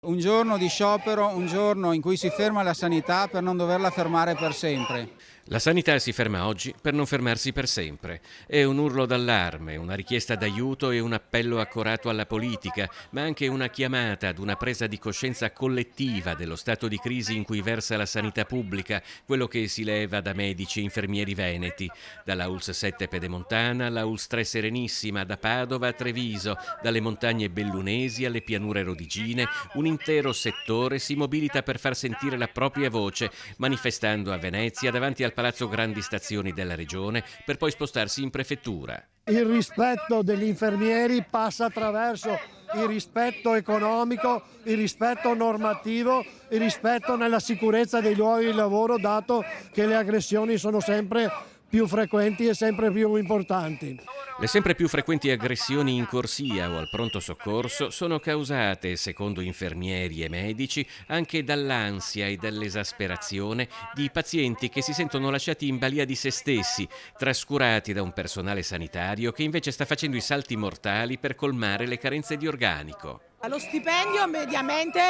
Un giorno di sciopero, un giorno in cui si ferma la sanità per non doverla fermare per sempre. La sanità si ferma oggi per non fermarsi per sempre. È un urlo d'allarme, una richiesta d'aiuto e un appello accorato alla politica, ma anche una chiamata ad una presa di coscienza collettiva dello stato di crisi in cui versa la sanità pubblica, quello che si leva da medici e infermieri veneti, dalla ULSS 7 pedemontana alla ULSS 3 Serenissima, da Padova a Treviso, dalle montagne bellunesi alle pianure rodigine, un intero settore si mobilita per far sentire la propria voce, manifestando a Venezia davanti al Palazzo Grandi Stazioni della Regione per poi spostarsi in prefettura. Il rispetto degli infermieri passa attraverso il rispetto economico, il rispetto normativo, il rispetto nella sicurezza dei luoghi di lavoro, dato che le aggressioni sono sempre più frequenti e sempre più importanti. Le sempre più frequenti aggressioni in corsia o al pronto soccorso sono causate, secondo infermieri e medici, anche dall'ansia e dall'esasperazione di pazienti che si sentono lasciati in balia di se stessi, trascurati da un personale sanitario che invece sta facendo i salti mortali per colmare le carenze di organico. Lo stipendio mediamente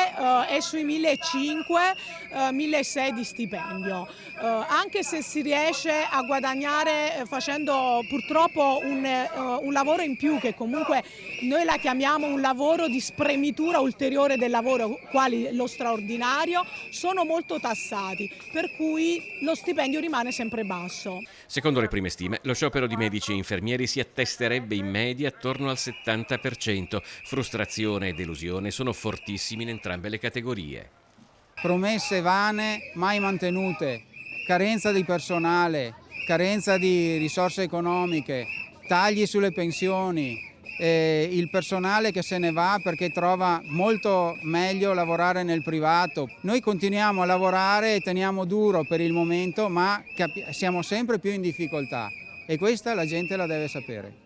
è sui 1.500-1.600 di stipendio, anche se si riesce a guadagnare facendo purtroppo un lavoro in più, che comunque noi la chiamiamo un lavoro di spremitura ulteriore del lavoro, quali lo straordinario, sono molto tassati, per cui lo stipendio rimane sempre basso. Secondo le prime stime, lo sciopero di medici e infermieri si attesterebbe in media attorno al 70%. Frustrazione e delusione sono fortissimi in entrambe le categorie. Promesse vane, mai mantenute, carenza di personale, carenza di risorse economiche, tagli sulle pensioni, il personale che se ne va perché trova molto meglio lavorare nel privato. Noi continuiamo a lavorare e teniamo duro per il momento, ma siamo sempre più in difficoltà e questa la gente la deve sapere.